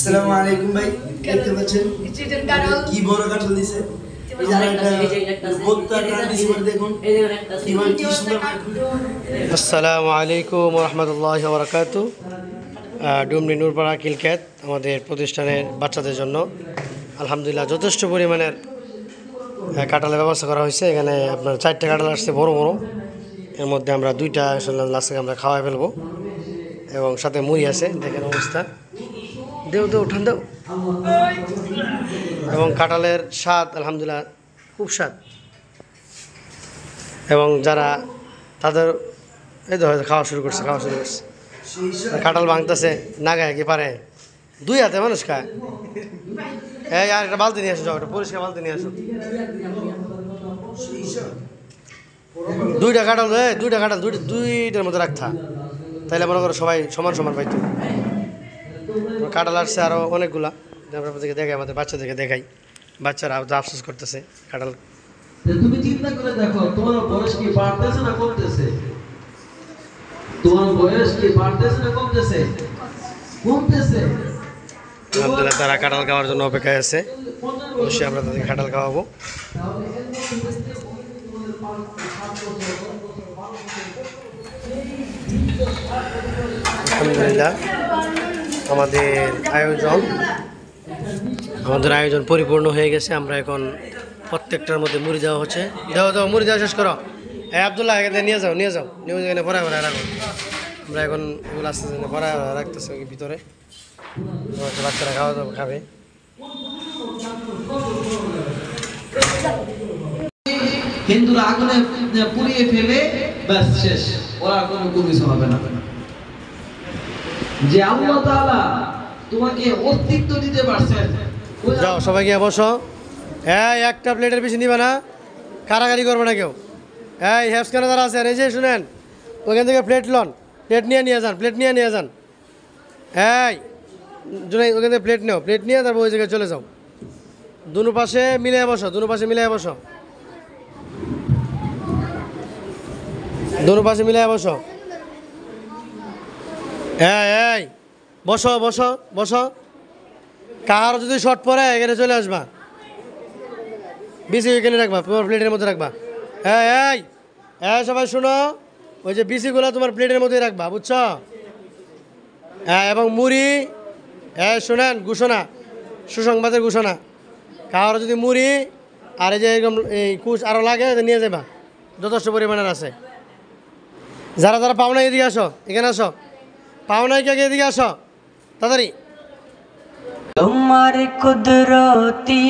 আসসালামু আলাইকুম ভাই, দেখতে পাচ্ছেন কি বড় কাঁঠাল দিছে। আসসালামু আলাইকুম রহমতুল্লাহি ওয়া বারাকাতুহু। ডুমরি নূরপাড়া কিলক্যাত আমাদের প্রতিষ্ঠানের বাচ্চাদের জন্য আলহামদুলিল্লাহ যথেষ্ট পরিমাণের কাঁঠালের ব্যবস্থা করা হয়েছে। এখানে আপনার 4টা কাঁঠাল আসছে বড় বড়, এর মধ্যে আমরা 2টা লাস্টে আমরা খাওয়াই ফেলবো এবং সাথে মুড়ি আছে। দেখেন অবস্থা, দেও উঠান দেও। এবং কাঁঠালের স্বাদ আলহামদুলিল্লাহ খুব স্বাদ। এবং যারা তাদের এই তো হয়তো খাওয়া শুরু করছে কাঁঠাল ভাঙতেছে, না গায়ে কি পারে, 2 হাতে মানুষ খায়। এই আর একটা বালতি নিয়ে আসো, একটা পরিষ্কার বালতি নিয়ে আসো। 2টা কাঁঠাল, 2টা কাঁঠাল 2টার মধ্যে রাখতা, তাইলে মনে করো সবাই সমান সমান পাইতো। কাঁঠাল আসছে আরও অনেকগুলা, আপনাদেরকে দেখাই, আমাদের বাচ্চাদেরকে দেখাই। বাচ্চারা আফসোস করতেছে কাঁঠাল। তুমি চিন্তা করে দেখো, তোমার বয়স কি বাড়তেছে না কমতেছে? তোমার বয়স কি বাড়তেছে না কমতেছে? কমতেছে। আলহামদুলিল্লাহ তারা কাঁঠাল খাওয়ার জন্য অপেক্ষায় আছে। অবশ্যই আমরা তাদেরকে কাঁঠাল খাওয়াবো। আলহামদুলিল্লাহ আমাদের আয়োজন পরিপূর্ণ হয়ে গেছে। আমরা এখন প্রত্যেকটার মধ্যে মুড়ি দেওয়া হচ্ছে। দাও মুড়ি দেওয়া শেষ করো। আব্দুল্লাহ এখানে নিয়ে যাও এখানে ভরা রাখো। আমরা এখন এগুলো আস্তে আস্তে ভরা রাখতেছি ভিতরে, বাচ্চারা খাবে। হিন্দুরা আগুনে পুড়িয়ে ফেলে ব্যাস শেষ, ওরা কোনো কিছু হবে না। যে আল্লাহ তাআলা তোমাকে অস্তিত্ব দিতে পারছেন, যাও সবাই গিয়ে বসো। একটা প্লেটের বেশি নিবে না, কারাগারি করবে না কেউ। হেফসখানে যারা আছেন, এই যে শুনেন, ওইখান থেকে প্লেট নিয়ে যান। ওখান থেকে প্লেট নিয়ে তারপর ওই জায়গায় চলে যাও। দুনো পাশে মিলিয়ে বসো। বসো। কার যদি শর্ট পরে এখানে চলে আসবা, বিসি এখানে রাখবা, তোমার প্লেটের মধ্যে রাখবা। সবাই শোনো, ওই যে বিসিগুলো তোমার প্লেটের মধ্যেই রাখবা, বুঝছো? এবং মুড়ি, শোনেন, ঘোষণা, সুসংবাদের ঘোষণা, কার যদি মুড়ি আর এই যে এরকম এই কুচ আরও লাগে নিয়ে যাবা, যথেষ্ট পরিমাণের আছে। যারা পাও নাই এদিকে আসো, এখানে আসো। পাও নাই কে এদিকে আসো তাড়াতাড়ি। তোমার কুদরতি